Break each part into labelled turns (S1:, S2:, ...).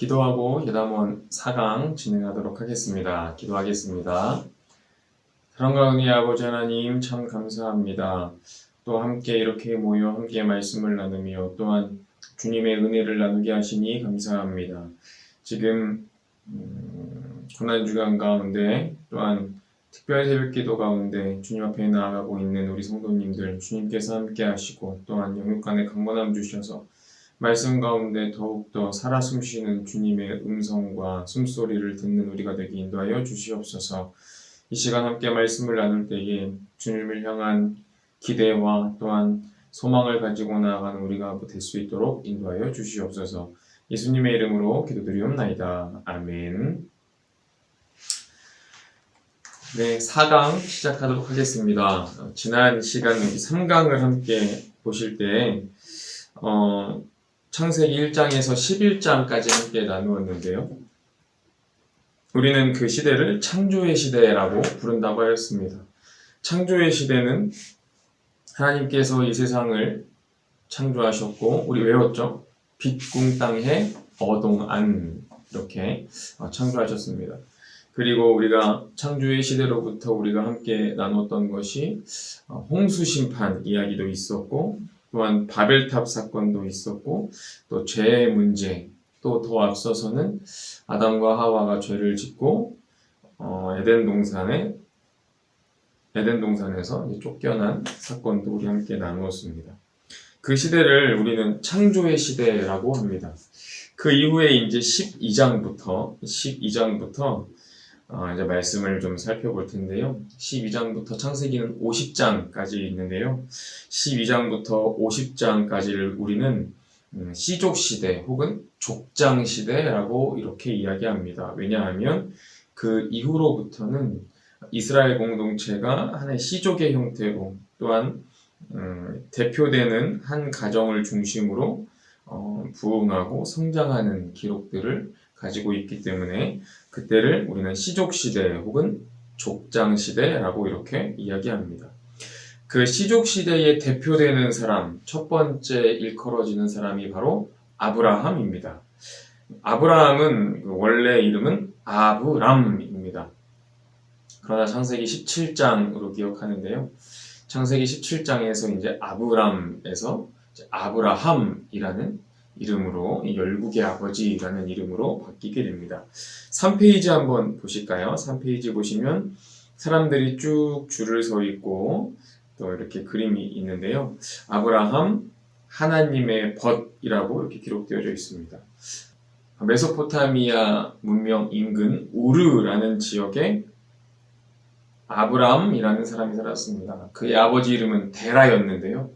S1: 기도하고 예담원 4강 진행하도록 하겠습니다. 기도하겠습니다. 사랑과 은혜의 아버지 하나님 참 감사합니다. 또 함께 이렇게 모여 함께 말씀을 나누며 또한 주님의 은혜를 나누게 하시니 감사합니다. 지금 고난주간 가운데 또한 특별 새벽기도 가운데 주님 앞에 나아가고 있는 우리 성도님들 주님께서 함께 하시고 또한 영육간에 강건함 주셔서 말씀 가운데 더욱더 살아 숨쉬는 주님의 음성과 숨소리를 듣는 우리가 되게 인도하여 주시옵소서. 이 시간 함께 말씀을 나눌 때에 주님을 향한 기대와 또한 소망을 가지고 나아가는 우리가 될 수 있도록 인도하여 주시옵소서. 예수님의 이름으로 기도드리옵나이다. 아멘. 네, 4강 시작하도록 하겠습니다. 지난 시간 3강을 함께 보실 때 창세기 1장에서 11장까지 함께 나누었는데요. 우리는 그 시대를 창조의 시대라고 부른다고 하였습니다. 창조의 시대는 하나님께서 이 세상을 창조하셨고 우리 외웠죠? 빛, 궁, 땅, 해, 어동, 안 이렇게 창조하셨습니다. 그리고 우리가 창조의 시대로부터 우리가 함께 나눴던 것이 홍수 심판 이야기도 있었고 또한 바벨탑 사건도 있었고 또 죄의 문제 또 더 앞서서는 아담과 하와가 죄를 짓고 에덴 동산에서 쫓겨난 사건도 우리 함께 나누었습니다. 그 시대를 우리는 창조의 시대라고 합니다. 그 이후에 이제 12장부터 이제 말씀을 좀 살펴볼 텐데요. 12장부터 창세기는 50장까지 있는데요. 12장부터 50장까지를 우리는 씨족시대 혹은 족장시대라고 이렇게 이야기합니다. 왜냐하면 그 이후로부터는 이스라엘 공동체가 하나의 씨족의 형태로 또한 대표되는 한 가정을 중심으로 부흥하고 성장하는 기록들을 가지고 있기 때문에 그때를 우리는 씨족시대 혹은 족장시대라고 이렇게 이야기합니다. 그 씨족시대에 대표되는 사람, 첫 번째 일컬어지는 사람이 바로 아브라함입니다. 아브라함은 원래 이름은 아브람입니다. 그러나 창세기 17장으로 기억하는데요. 창세기 17장에서 이제 아브람에서 아브라함이라는 이름으로 열국의 아버지라는 이름으로 바뀌게 됩니다. 3페이지 한번 보실까요? 3페이지 보시면 사람들이 쭉 줄을 서 있고 또 이렇게 그림이 있는데요. 아브라함 하나님의 벗이라고 이렇게 기록되어져 있습니다. 메소포타미아 문명 인근 우르라는 지역에 아브람이라는 사람이 살았습니다. 그의 아버지 이름은 데라였는데요.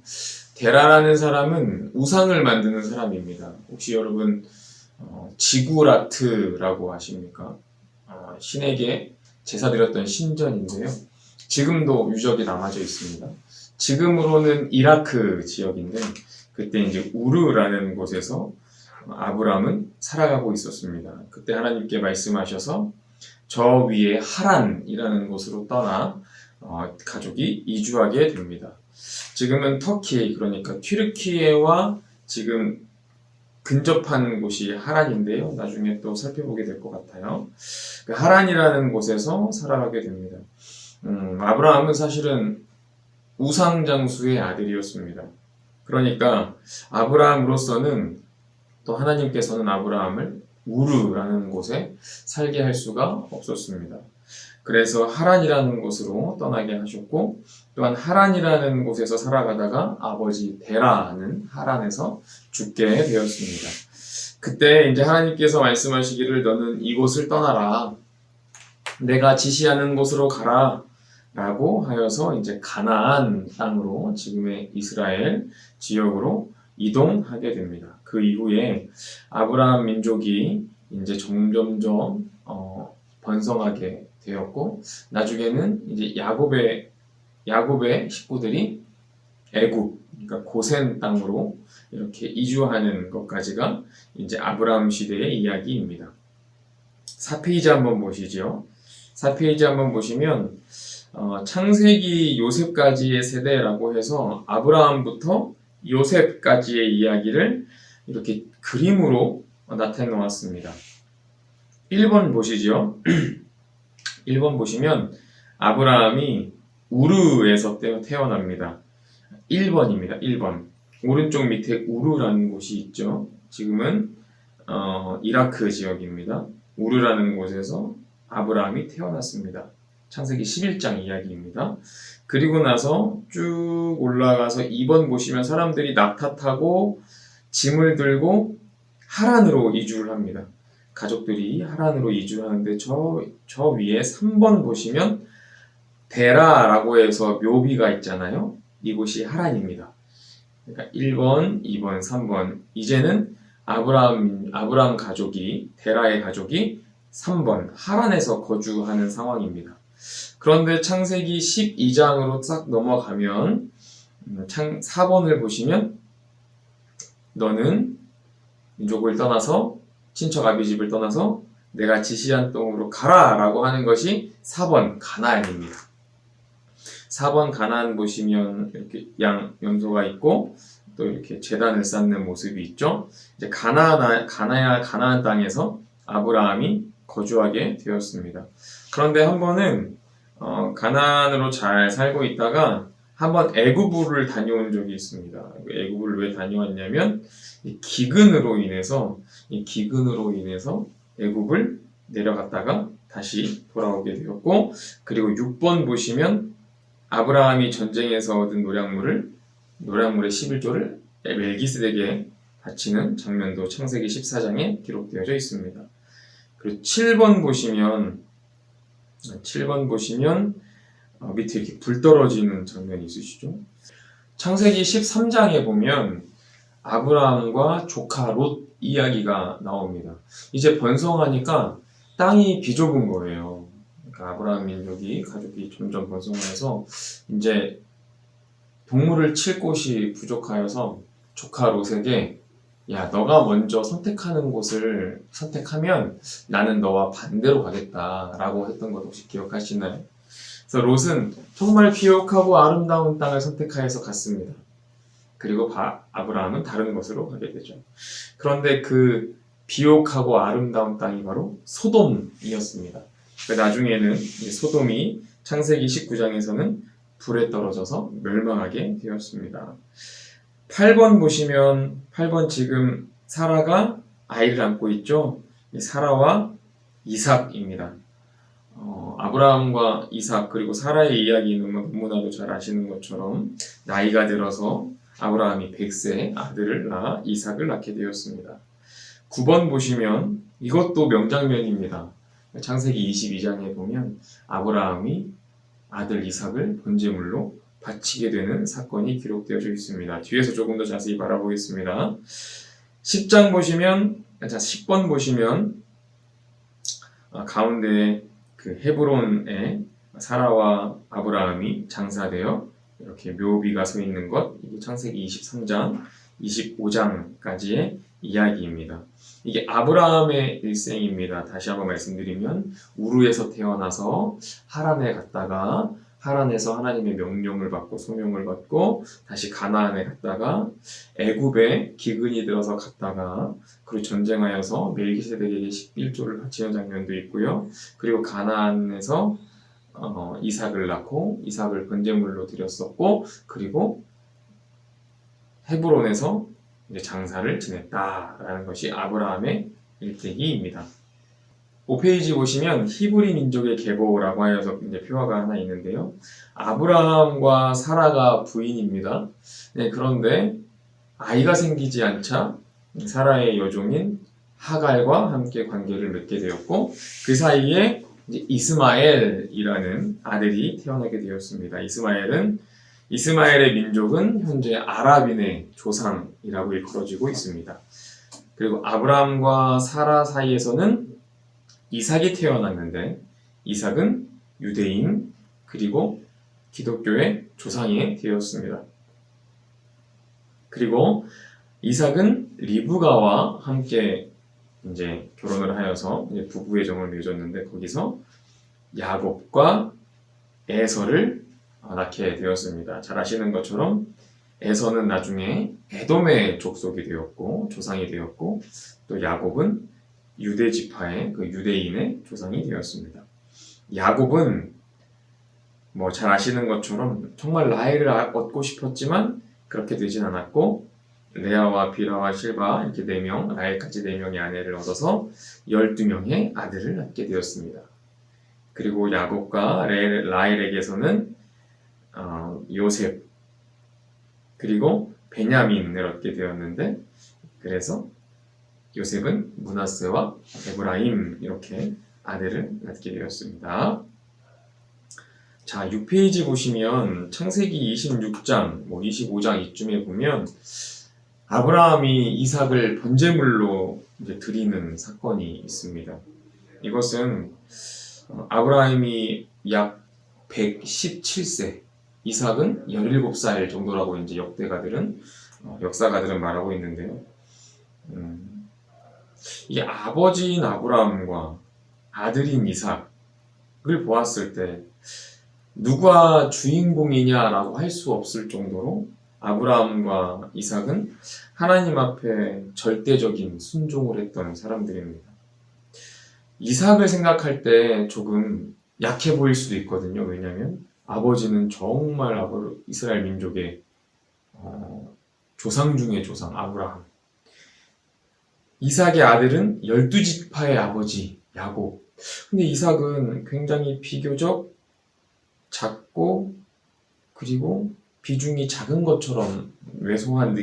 S1: 데라라는 사람은 우상을 만드는 사람입니다. 혹시 여러분 지구라트라고 아십니까? 신에게 제사 드렸던 신전인데요. 지금도 유적이 남아져 있습니다. 지금으로는 이라크 지역인데 그때 이제 우르라는 곳에서 아브람은 살아가고 있었습니다. 그때 하나님께 말씀하셔서 저 위에 하란이라는 곳으로 떠나 가족이 이주하게 됩니다. 지금은 터키, 그러니까 튀르키예와 지금 근접한 곳이 하란인데요. 나중에 또 살펴보게 될 것 같아요. 하란이라는 곳에서 살아가게 됩니다. 아브라함은 사실은 우상장수의 아들이었습니다. 그러니까 아브라함으로서는 또 하나님께서는 아브라함을 우르라는 곳에 살게 할 수가 없었습니다. 그래서 하란이라는 곳으로 떠나게 하셨고 또한 하란이라는 곳에서 살아가다가 아버지 데라는 하란에서 죽게 되었습니다. 그때 이제 하나님께서 말씀하시기를 너는 이곳을 떠나라. 내가 지시하는 곳으로 가라. 라고 하여서 이제 가나안 땅으로 지금의 이스라엘 지역으로 이동하게 됩니다. 그 이후에 아브라함 민족이 이제 점점점 번성하게 되었고 나중에는 이제 야곱의 식구들이 애굽, 그러니까 고센 땅으로 이렇게 이주하는 것까지가 이제 아브라함 시대의 이야기입니다. 4페이지 한번 보시죠. 4페이지 한번 보시면 창세기 요셉까지의 세대라고 해서 아브라함부터 요셉까지의 이야기를 이렇게 그림으로 나타내 놓았습니다. 1번 보시죠. 1번 보시면 아브라함이 우르에서 태어납니다. 1번입니다. 1번. 오른쪽 밑에 우르라는 곳이 있죠. 지금은 이라크 지역입니다. 우르라는 곳에서 아브라함이 태어났습니다. 창세기 11장 이야기입니다. 그리고 나서 쭉 올라가서 2번 보시면 사람들이 낙타 타고 짐을 들고 하란으로 이주를 합니다. 가족들이 하란으로 이주하는데 저 위에 3번 보시면 데라라고 해서 묘비가 있잖아요. 이곳이 하란입니다. 그러니까 1번, 2번, 3번. 이제는 아브라함 가족이, 데라의 가족이 3번 하란에서 거주하는 상황입니다. 그런데 창세기 12장으로 싹 넘어가면 4번을 보시면 너는 민족을 떠나서 친척 아비집을 떠나서 내가 지시한 땅으로 가라 라고 하는 것이 4번 가나안입니다. 4번 가나안 보시면 이렇게 염소가 있고 또 이렇게 제단을 쌓는 모습이 있죠. 이제 가나안 땅에서 아브라함이 거주하게 되었습니다. 그런데 한 번은 가나안으로 잘 살고 있다가 한번 애굽을 다녀온 적이 있습니다. 애굽을 왜 다녀왔냐면 이 기근으로 인해서 애굽을 내려갔다가 다시 돌아오게 되었고, 그리고 6번 보시면 아브라함이 전쟁에서 얻은 노량물의 11조를 멜기세덱에 바치는 장면도 창세기 14장에 기록되어져 있습니다. 그리고 7번 보시면 밑에 이렇게 불 떨어지는 장면이 있으시죠? 창세기 13장에 보면 아브라함과 조카 롯 이야기가 나옵니다. 이제 번성하니까 땅이 비좁은 거예요. 그러니까 아브라함 민족이 가족이 점점 번성하여서 이제 동물을 칠 곳이 부족하여서 조카 롯에게 야, 너가 먼저 선택하는 곳을 선택하면 나는 너와 반대로 가겠다라고 했던 것 혹시 기억하시나요? 그래서 롯은 정말 비옥하고 아름다운 땅을 선택하여서 갔습니다. 그리고 아브라함은 다른 곳으로 가게 되죠. 그런데 그 비옥하고 아름다운 땅이 바로 소돔이었습니다. 나중에는 이 소돔이 창세기 19장에서는 불에 떨어져서 멸망하게 되었습니다. 8번 보시면 8번 지금 사라가 아이를 안고 있죠. 사라와 이삭입니다. 아브라함과 이삭 그리고 사라의 이야기는 너무나도 잘 아시는 것처럼 나이가 들어서 아브라함이 100세 아들을 낳아 이삭을 낳게 되었습니다. 9번 보시면 이것도 명장면입니다. 창세기 22장에 보면 아브라함이 아들 이삭을 번제물로 바치게 되는 사건이 기록되어져 있습니다. 뒤에서 조금 더 자세히 바라보겠습니다. 10번 보시면 가운데 그 헤브론에 사라와 아브라함이 장사되어 이렇게 묘비가 서 있는 것, 이게 창세기 23장, 25장까지의 이야기입니다. 이게 아브라함의 일생입니다. 다시 한번 말씀드리면 우르에서 태어나서 하란에 갔다가 하란에서 하나님의 명령을 받고 소명을 받고 다시 가나안에 갔다가 애굽에 기근이 들어서 갔다가 그리고 전쟁하여서 멜기세덱에게 11조를 바치는 장면도 있고요. 그리고 가나안에서 이삭을 낳고 이삭을 번제물로 드렸었고, 그리고 헤브론에서 이제 장사를 지냈다라는 것이 아브라함의 일대기입니다. 5페이지 보시면 히브리 민족의 계보라고 하여서 이제 표화가 하나 있는데요. 아브라함과 사라가 부인입니다. 네, 그런데 아이가 생기지 않자 사라의 여종인 하갈과 함께 관계를 맺게 되었고, 그 사이에 이제 이스마엘이라는 아들이 태어나게 되었습니다. 이스마엘의 민족은 현재 아랍인의 조상이라고 일컬어지고 있습니다. 그리고 아브라함과 사라 사이에서는 이삭이 태어났는데 이삭은 유대인 그리고 기독교의 조상이 되었습니다. 그리고 이삭은 리브가와 함께 이제 결혼을 하여서 이제 부부의 정을 맺었는데 거기서 야곱과 에서를 낳게 되었습니다. 잘 아시는 것처럼 에서는 나중에 에돔의 족속이 되었고 조상이 되었고 또 야곱은 유대 지파의 그 유대인의 조상이 되었습니다. 야곱은 뭐 잘 아시는 것처럼 정말 라헬을 얻고 싶었지만 그렇게 되진 않았고 레아와 빌하와 실바 이렇게 4명, 라헬까지 4명의 아내를 얻어서 12명의 아들을 낳게 되었습니다. 그리고 야곱과 라헬에게서는 요셉 그리고 베냐민을 얻게 되었는데 그래서 요셉은 므낫세와 에브라임 이렇게 아들을 낳게 되었습니다. 자, 6페이지 보시면 창세기 26장, 25장 이쯤에 보면 아브라함이 이삭을 번제물로 이제 드리는 사건이 있습니다. 이것은 아브라함이 약 117세, 이삭은 17살 정도라고 이제 역사가들은 말하고 있는데요. 이 아버지인 아브라함과 아들인 이삭을 보았을 때 누가 주인공이냐라고 할 수 없을 정도로 아브라함과 이삭은 하나님 앞에 절대적인 순종을 했던 사람들입니다. 이삭을 생각할 때 조금 약해 보일 수도 있거든요. 왜냐하면 아버지는 정말 이스라엘 민족의 조상 중의 조상 아브라함. 이삭의 아들은 12지파의 아버지 야곱. 근데 이삭은 굉장히 비교적 작고 그리고 비중이 작은 것처럼 왜소한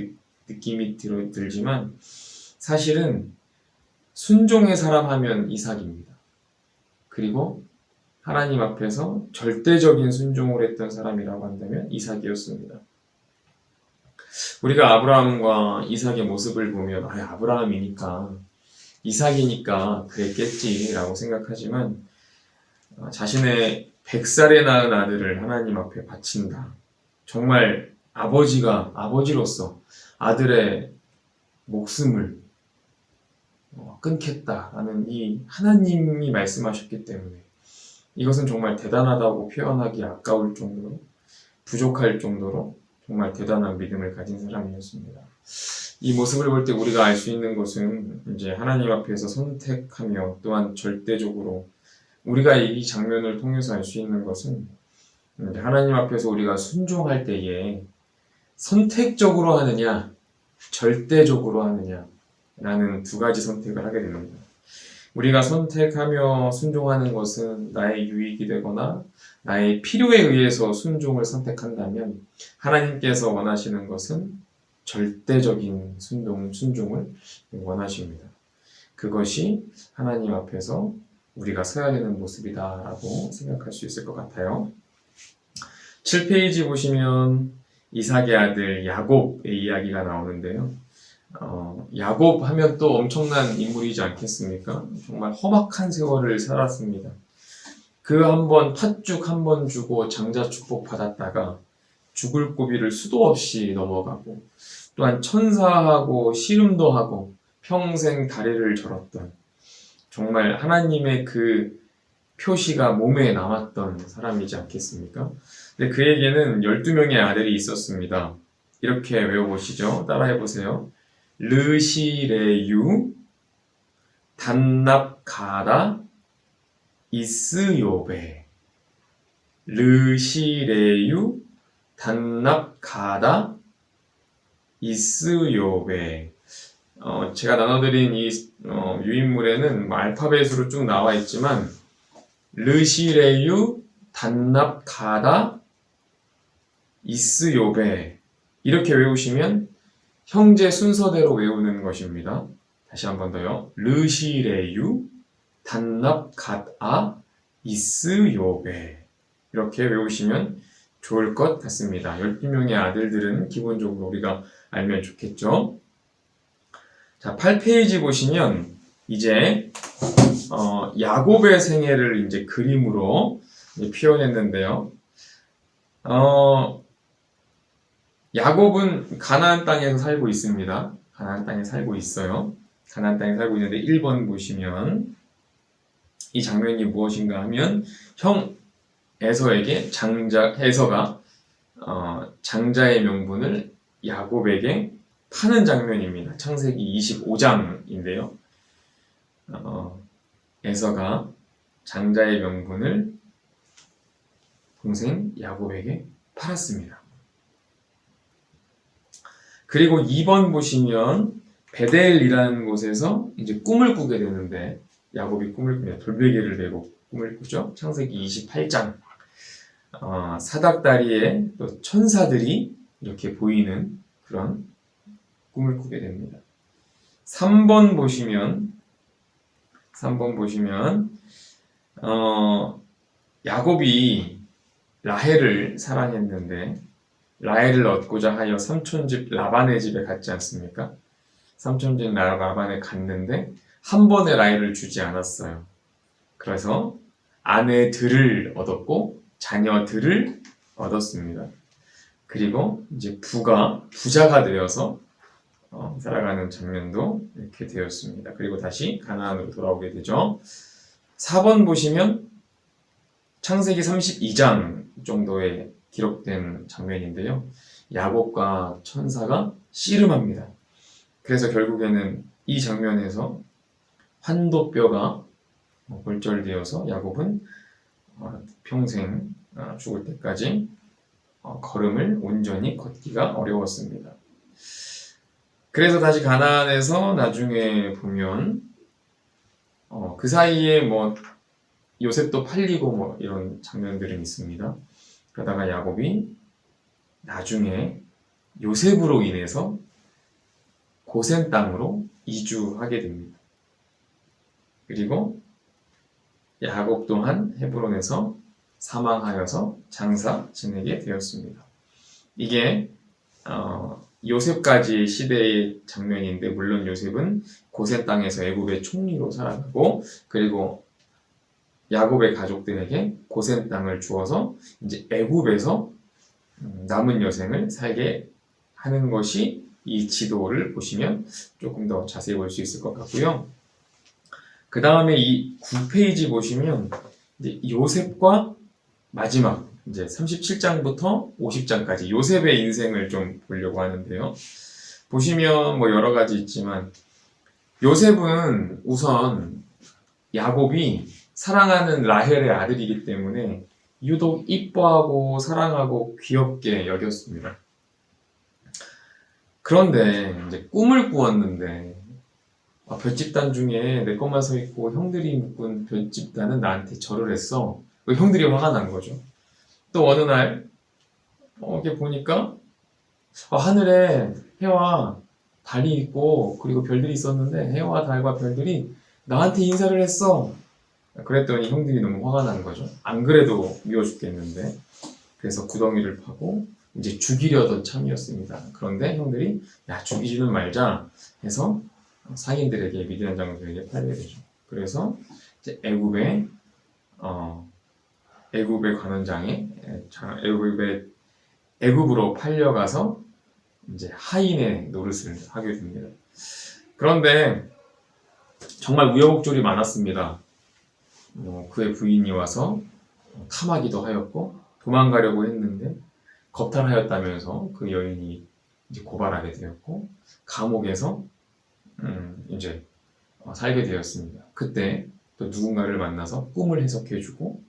S1: 느낌이 들지만 사실은 순종의 사람 하면 이삭입니다. 그리고 하나님 앞에서 절대적인 순종을 했던 사람이라고 한다면 이삭이었습니다. 우리가 아브라함과 이삭의 모습을 보면 아브라함이니까 이삭이니까 그랬겠지라고 생각하지만 자신의 100살에 낳은 아들을 하나님 앞에 바친다. 정말 아버지로서 아들의 목숨을 끊겠다라는 이 하나님이 말씀하셨기 때문에 이것은 정말 대단하다고 표현하기 아까울 정도로 부족할 정도로 정말 대단한 믿음을 가진 사람이었습니다. 이 모습을 볼 때 우리가 알 수 있는 것은 이제 하나님 앞에서 선택하며 또한 절대적으로 우리가 이 장면을 통해서 알 수 있는 것은 하나님 앞에서 우리가 순종할 때에 선택적으로 하느냐 절대적으로 하느냐 라는 두 가지 선택을 하게 됩니다. 우리가 선택하며 순종하는 것은 나의 유익이 되거나 나의 필요에 의해서 순종을 선택한다면 하나님께서 원하시는 것은 절대적인 순종을 원하십니다. 그것이 하나님 앞에서 우리가 서야 되는 모습이다라고 생각할 수 있을 것 같아요. 7페이지 보시면 이삭의 아들 야곱의 이야기가 나오는데요. 야곱 하면 또 엄청난 인물이지 않겠습니까? 정말 험악한 세월을 살았습니다. 그 한 번 팥죽 한 번 주고 장자 축복 받았다가 죽을 고비를 수도 없이 넘어가고 또한 천사하고 씨름도 하고 평생 다리를 절었던 정말 하나님의 그 표시가 몸에 남았던 사람이지 않겠습니까? 근데 그에게는 12명의 아들이 있었습니다. 이렇게 외워보시죠. 따라해보세요. 르시레유, 단납가다, 이스요베. 르시레유, 단납가다, 이스요베. 제가 나눠드린 이 유인물에는 알파벳으로 쭉 나와 있지만 르시레유, 단납가다, 이스요베 이렇게 외우시면 형제 순서대로 외우는 것입니다. 다시 한 번 더요. 르시레유, 단납가다, 이스요베 이렇게 외우시면 좋을 것 같습니다. 12명의 아들들은 기본적으로 우리가 알면 좋겠죠. 자, 8페이지 보시면 이제 야곱의 생애를 이제 그림으로 표현했는데요. 야곱은 가나안 땅에서 살고 있습니다. 가나안 땅에 살고 있어요. 가나안 땅에 살고 있는데 1번 보시면 이 장면이 무엇인가 하면 형 에서에게 에서가 장자의 명분을 야곱에게 파는 장면입니다. 창세기 25장인데요. 에서가 장자의 명분을 동생 야곱에게 팔았습니다. 그리고 2번 보시면 베델이라는 곳에서 이제 꿈을 꾸게 되는데, 야곱이 꿈을 꾸며 돌베개를 메고 꿈을 꾸죠. 창세기 28장. 사닥다리에 또 천사들이 이렇게 보이는 그런 꿈을 꾸게 됩니다. 3번 보시면 야곱이 라헬을 사랑했는데 라헬을 얻고자 하여 삼촌집 라반의 집에 갔지 않습니까? 삼촌집 라반에 갔는데 한 번에 라헬을 주지 않았어요. 그래서 아내들을 얻었고 자녀들을 얻었습니다. 그리고 이제 부자가 되어서 살아가는 장면도 이렇게 되었습니다. 그리고 다시 가나안으로 돌아오게 되죠. 4번 보시면 창세기 32장 정도에 기록된 장면인데요. 야곱과 천사가 씨름합니다. 그래서 결국에는 이 장면에서 환도뼈가 골절되어서 야곱은 평생 죽을 때까지 걸음을 온전히 걷기가 어려웠습니다. 그래서 다시 가나안에서 나중에 보면 그 사이에 요셉도 팔리고 이런 장면들은 있습니다. 그러다가 야곱이 나중에 요셉으로 인해서 고센 땅으로 이주하게 됩니다. 그리고 야곱 또한 헤브론에서 사망하여서 장사 지내게 되었습니다. 이게 요셉까지 시대의 장면인데, 물론 요셉은 고센 땅에서 애굽의 총리로 살아가고, 그리고 야곱의 가족들에게 고센 땅을 주어서 이제 애굽에서 남은 여생을 살게 하는 것이 이 지도를 보시면 조금 더 자세히 볼 수 있을 것 같고요. 그 다음에 이 9페이지 보시면 이제 요셉과 마지막 이제 37장부터 50장까지 요셉의 인생을 좀 보려고 하는데요. 보시면 여러 가지 있지만 요셉은 우선 야곱이 사랑하는 라헬의 아들이기 때문에 유독 이뻐하고 사랑하고 귀엽게 여겼습니다. 그런데 이제 꿈을 꾸었는데 별집단 중에 내 것만 서 있고 형들이 묶은 별집단은 나한테 절을 했어. 형들이 화가 난 거죠. 또 어느 날 이렇게 보니까 하늘에 해와 달이 있고 그리고 별들이 있었는데 해와 달과 별들이 나한테 인사를 했어. 그랬더니 형들이 너무 화가 난 거죠. 안 그래도 미워 죽겠는데. 그래서 구덩이를 파고 이제 죽이려던 참이었습니다. 그런데 형들이 야, 죽이지는 말자 해서 상인들에게, 미디안 장수에게 팔게 되죠. 그래서 이제 애굽의 관원장에 애굽으로 팔려가서 이제 하인의 노릇을 하게 됩니다. 그런데 정말 우여곡절이 많았습니다. 그의 부인이 와서 탐하기도 하였고 도망가려고 했는데 겁탈하였다면서 그 여인이 이제 고발하게 되었고 감옥에서 이제 살게 되었습니다. 그때 또 누군가를 만나서 꿈을 해석해주고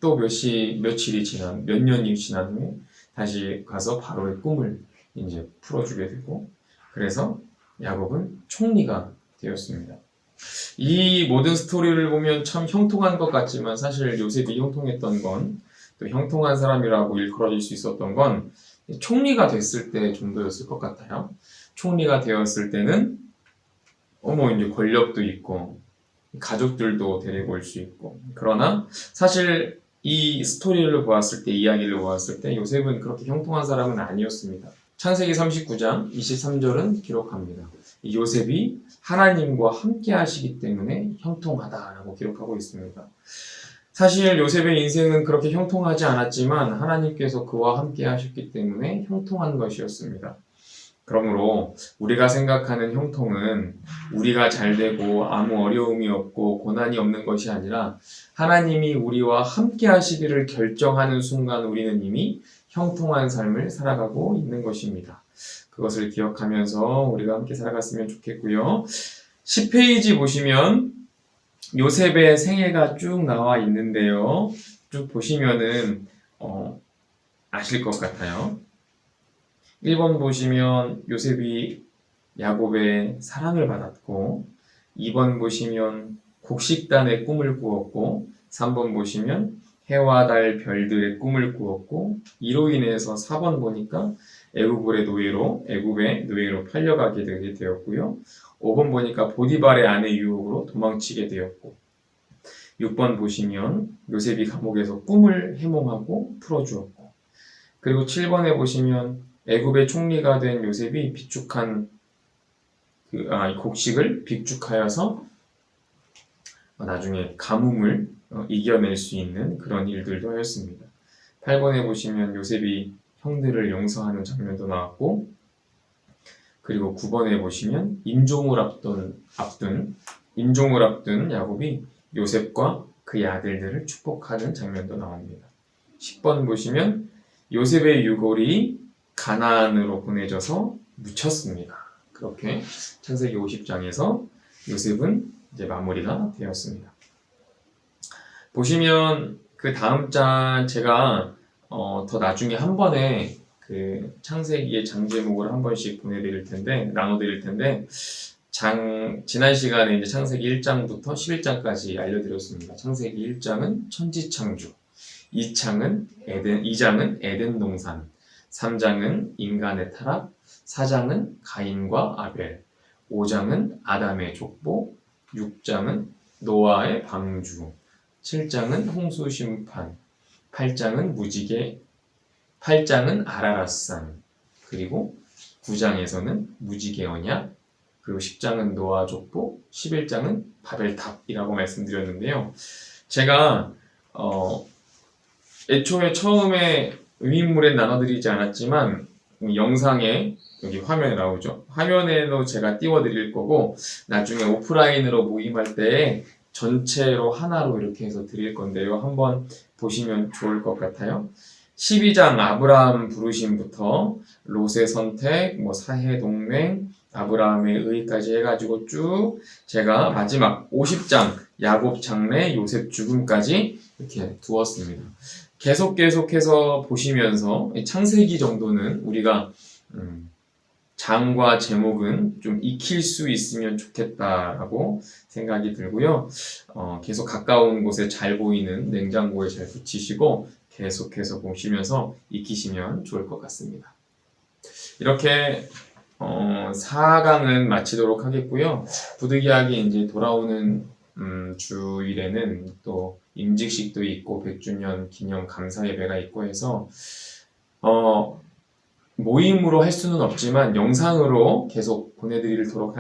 S1: 또 몇 년이 지난 후에 다시 가서 바로의 꿈을 이제 풀어주게 되고, 그래서 야곱은 총리가 되었습니다. 이 모든 스토리를 보면 참 형통한 것 같지만 사실 요셉이 형통했던 건, 또 형통한 사람이라고 일컬어질 수 있었던 건 총리가 됐을 때 정도였을 것 같아요. 총리가 되었을 때는 이제 권력도 있고 가족들도 데리고 올 수 있고, 그러나 사실 이 스토리를 보았을 때, 이야기를 보았을 때 요셉은 그렇게 형통한 사람은 아니었습니다. 창세기 39장 23절은 기록합니다. 요셉이 하나님과 함께 하시기 때문에 형통하다라고 기록하고 있습니다. 사실 요셉의 인생은 그렇게 형통하지 않았지만 하나님께서 그와 함께 하셨기 때문에 형통한 것이었습니다. 그러므로 우리가 생각하는 형통은 우리가 잘되고 아무 어려움이 없고 고난이 없는 것이 아니라 하나님이 우리와 함께 하시기를 결정하는 순간 우리는 이미 형통한 삶을 살아가고 있는 것입니다. 그것을 기억하면서 우리가 함께 살아갔으면 좋겠고요. 10페이지 보시면 요셉의 생애가 쭉 나와 있는데요. 쭉 보시면은 아실 것 같아요. 1번 보시면 요셉이 야곱의 사랑을 받았고, 2번 보시면 곡식단의 꿈을 꾸었고, 3번 보시면 해와 달 별들의 꿈을 꾸었고, 이로 인해서 4번 보니까 애굽의 노예로 팔려가게 되게 되었고요. 5번 보니까 보디발의 아내 유혹으로 도망치게 되었고, 6번 보시면 요셉이 감옥에서 꿈을 해몽하고 풀어주었고, 그리고 7번에 보시면 애굽의 총리가 된 요셉이 비축한 곡식을 빅축하여서 나중에 가뭄을 이겨낼 수 있는 그런 일들도 하였습니다. 8번에 보시면 요셉이 형들을 용서하는 장면도 나왔고, 그리고 9번에 보시면 임종을 앞둔 야곱이 요셉과 그의 아들들을 축복하는 장면도 나옵니다. 10번 보시면 요셉의 유골이 가나안으로 보내져서 묻혔습니다. 그렇게 창세기 50장에서 요셉은 이제 마무리가 되었습니다. 보시면 그 다음 장 제가 더 나중에 한 번에 그 창세기의 장 제목을 한 번씩 나눠드릴 텐데, 지난 시간에 이제 창세기 1장부터 11장까지 알려드렸습니다. 창세기 1장은 천지창조, 2장은 에덴 동산, 3장은 인간의 타락, 4장은 가인과 아벨, 5장은 아담의 족보, 6장은 노아의 방주, 7장은 홍수 심판, 8장은 아라랏산, 그리고 9장에서는 무지개 언약, 그리고 10장은 노아 족보, 11장은 바벨탑이라고 말씀드렸는데요. 제가 애초에 처음에 의인물에 나눠드리지 않았지만 영상에 여기 화면에 나오죠. 화면에도 제가 띄워드릴 거고, 나중에 오프라인으로 모임할 때 전체로 하나로 이렇게 해서 드릴 건데요. 한번 보시면 좋을 것 같아요. 12장 아브라함 부르심부터 롯의 선택, 사해 동맹, 아브라함의 의까지 해가지고 쭉 제가 마지막 50장 야곱 장래 요셉 죽음까지 이렇게 두었습니다. 계속해서 보시면서 창세기 정도는 우리가 장과 제목은 좀 익힐 수 있으면 좋겠다라고 생각이 들고요. 계속 가까운 곳에 잘 보이는 냉장고에 잘 붙이시고 계속해서 보시면서 익히시면 좋을 것 같습니다. 이렇게 4강은 마치도록 하겠고요. 부득이하게 이제 돌아오는 주일에는 또 임직식도 있고 100주년 기념 감사 예배가 있고 해서 모임으로 할 수는 없지만 영상으로 계속 보내드리도록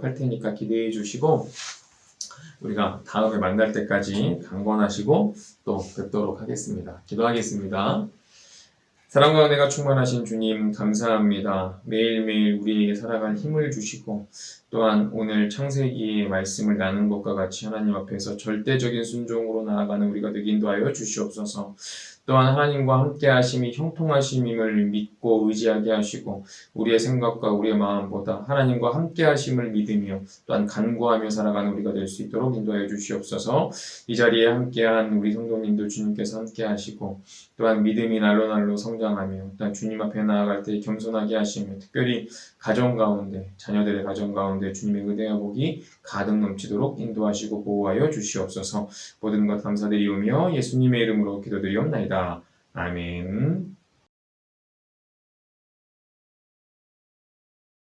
S1: 할 테니까 기대해 주시고, 우리가 다음에 만날 때까지 강건하시고 또 뵙도록 하겠습니다. 기도하겠습니다. 사랑과 은혜가 충만하신 주님 감사합니다. 매일매일 우리에게 살아갈 힘을 주시고, 또한 오늘 창세기의 말씀을 나눈 것과 같이 하나님 앞에서 절대적인 순종으로 나아가는 우리가 되게 인도하여 주시옵소서. 또한 하나님과 함께 하심이 형통하심임을 믿고 의지하게 하시고, 우리의 생각과 우리의 마음보다 하나님과 함께 하심을 믿으며 또한 간구하며 살아가는 우리가 될 수 있도록 인도하여 주시옵소서. 이 자리에 함께한 우리 성도님도 주님께서 함께 하시고, 또한 믿음이 날로 성장하며 또한 주님 앞에 나아갈 때 겸손하게 하시며, 특별히 가정 가운데, 자녀들의 가정 가운데 주님의 은혜와 복이 가득 넘치도록 인도하시고 보호하여 주시옵소서. 모든 것 감사드리오며 예수님의 이름으로 기도드리옵나이다. 아멘.